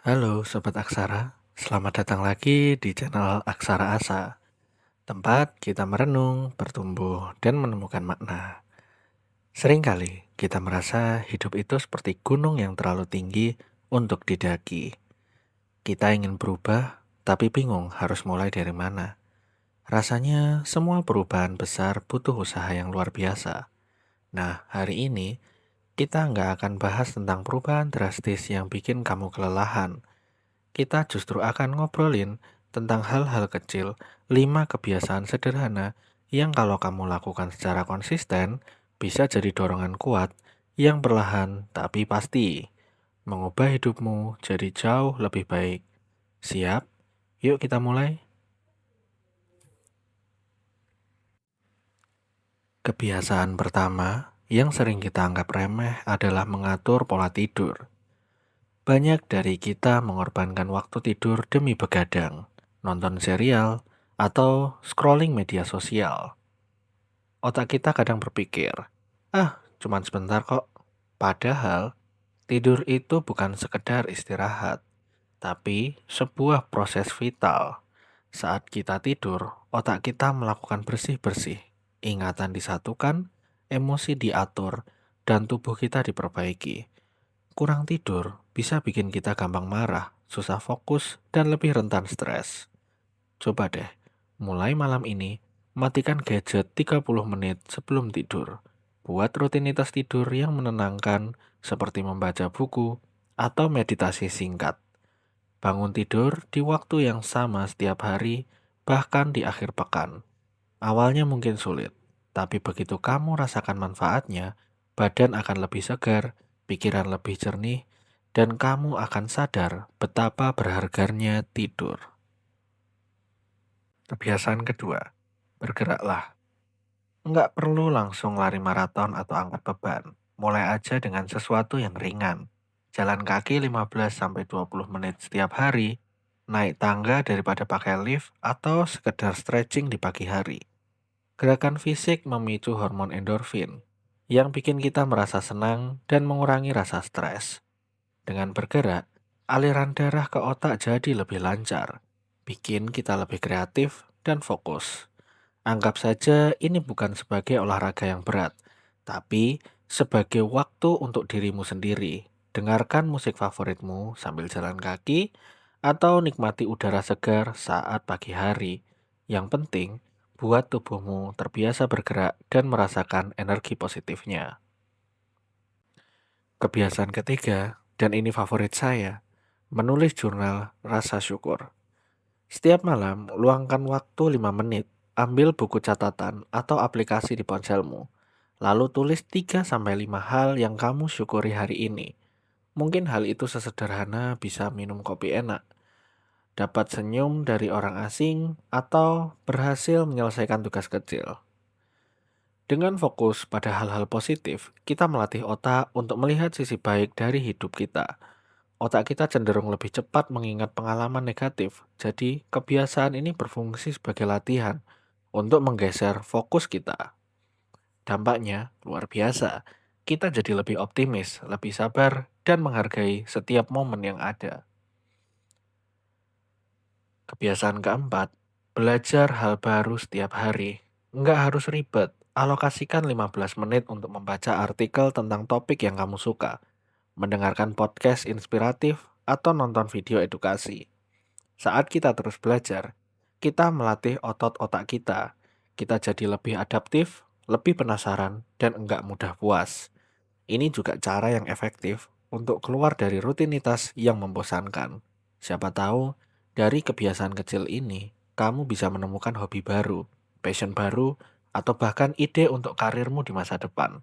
Halo Sobat Aksara, selamat datang lagi di channel Aksara Asa, tempat kita merenung, bertumbuh, dan menemukan makna. Seringkali kita merasa hidup itu seperti gunung yang terlalu tinggi untuk didaki. Kita ingin berubah, tapi bingung harus mulai dari mana. Rasanya semua perubahan besar butuh usaha yang luar biasa. Nah, hari ini kita nggak akan bahas tentang perubahan drastis yang bikin kamu kelelahan. Kita justru akan ngobrolin tentang hal-hal kecil, 5 kebiasaan sederhana yang kalau kamu lakukan secara konsisten bisa jadi dorongan kuat yang perlahan tapi pasti mengubah hidupmu jadi jauh lebih baik. Siap? Yuk kita mulai. Kebiasaan pertama yang sering kita anggap remeh adalah mengatur pola tidur. Banyak dari kita mengorbankan waktu tidur demi begadang, nonton serial, atau scrolling media sosial. Otak kita kadang berpikir, cuman sebentar kok. Padahal, tidur itu bukan sekedar istirahat, tapi sebuah proses vital. Saat kita tidur, otak kita melakukan bersih-bersih. Ingatan disatukan, emosi diatur, dan tubuh kita diperbaiki. Kurang tidur bisa bikin kita gampang marah, susah fokus, dan lebih rentan stres. Coba deh, mulai malam ini, matikan gadget 30 menit sebelum tidur. Buat rutinitas tidur yang menenangkan, seperti membaca buku atau meditasi singkat. Bangun tidur di waktu yang sama setiap hari, bahkan di akhir pekan. Awalnya mungkin sulit, tapi begitu kamu rasakan manfaatnya, badan akan lebih segar, pikiran lebih jernih, dan kamu akan sadar betapa berharganya tidur. Kebiasaan kedua, bergeraklah. Nggak perlu langsung lari maraton atau angkat beban. Mulai aja dengan sesuatu yang ringan. Jalan kaki 15-20 menit setiap hari, naik tangga daripada pakai lift, atau sekedar stretching di pagi hari. Gerakan fisik memicu hormon endorfin, yang bikin kita merasa senang dan mengurangi rasa stres. Dengan bergerak, aliran darah ke otak jadi lebih lancar, bikin kita lebih kreatif dan fokus. Anggap saja ini bukan sebagai olahraga yang berat, tapi sebagai waktu untuk dirimu sendiri. Dengarkan musik favoritmu sambil jalan kaki atau nikmati udara segar saat pagi hari. Yang penting, buat tubuhmu terbiasa bergerak dan merasakan energi positifnya. Kebiasaan ketiga, dan ini favorit saya, menulis jurnal rasa syukur. Setiap malam, luangkan waktu 5 menit, ambil buku catatan atau aplikasi di ponselmu, lalu tulis 3-5 hal yang kamu syukuri hari ini. Mungkin hal itu sesederhana bisa minum kopi enak, dapat senyum dari orang asing, atau berhasil menyelesaikan tugas kecil. Dengan fokus pada hal-hal positif, kita melatih otak untuk melihat sisi baik dari hidup kita. Otak kita cenderung lebih cepat mengingat pengalaman negatif, jadi kebiasaan ini berfungsi sebagai latihan untuk menggeser fokus kita. Dampaknya luar biasa. Kita jadi lebih optimis, lebih sabar, dan menghargai setiap momen yang ada. Kebiasaan keempat, belajar hal baru setiap hari. Nggak harus ribet, alokasikan 15 menit untuk membaca artikel tentang topik yang kamu suka, mendengarkan podcast inspiratif, atau nonton video edukasi. Saat kita terus belajar, kita melatih otot otak kita. Kita jadi lebih adaptif, lebih penasaran, dan enggak mudah puas. Ini juga cara yang efektif untuk keluar dari rutinitas yang membosankan. Siapa tahu, dari kebiasaan kecil ini, kamu bisa menemukan hobi baru, passion baru, atau bahkan ide untuk karirmu di masa depan.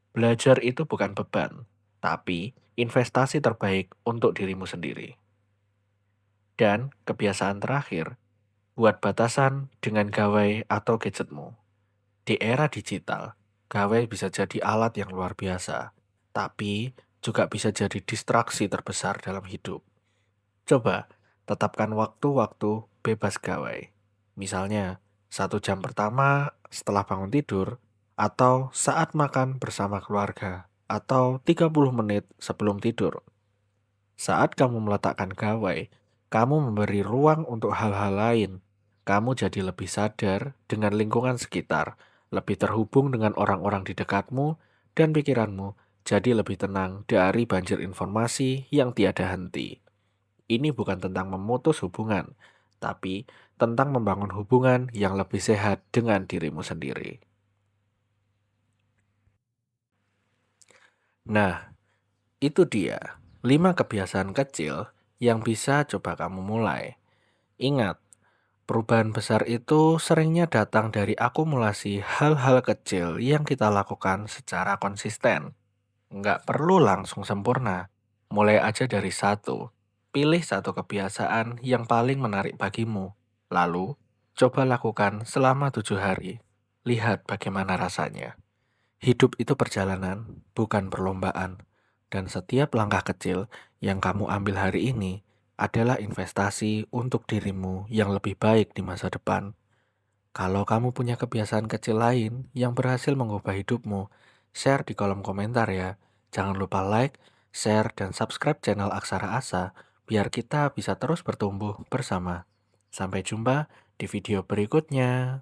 Belajar itu bukan beban, tapi investasi terbaik untuk dirimu sendiri. Dan kebiasaan terakhir, buat batasan dengan gawai atau gadgetmu. Di era digital, gawai bisa jadi alat yang luar biasa, tapi juga bisa jadi distraksi terbesar dalam hidup. Coba tetapkan waktu-waktu bebas gawai. Misalnya, 1 jam pertama setelah bangun tidur, atau saat makan bersama keluarga, atau 30 menit sebelum tidur. Saat kamu meletakkan gawai, kamu memberi ruang untuk hal-hal lain. Kamu jadi lebih sadar dengan lingkungan sekitar, lebih terhubung dengan orang-orang di dekatmu, dan pikiranmu jadi lebih tenang dari banjir informasi yang tiada henti. Ini bukan tentang memutus hubungan, tapi tentang membangun hubungan yang lebih sehat dengan dirimu sendiri. Nah, itu dia 5 kebiasaan kecil yang bisa coba kamu mulai. Ingat, perubahan besar itu seringnya datang dari akumulasi hal-hal kecil yang kita lakukan secara konsisten. Nggak perlu langsung sempurna. Mulai aja dari satu. Pilih satu kebiasaan yang paling menarik bagimu. Lalu, coba lakukan selama 7 hari. Lihat bagaimana rasanya. Hidup itu perjalanan, bukan perlombaan. Dan setiap langkah kecil yang kamu ambil hari ini adalah investasi untuk dirimu yang lebih baik di masa depan. Kalau kamu punya kebiasaan kecil lain yang berhasil mengubah hidupmu, share di kolom komentar ya. Jangan lupa like, share, dan subscribe channel Aksara Asa biar kita bisa terus bertumbuh bersama. Sampai jumpa di video berikutnya.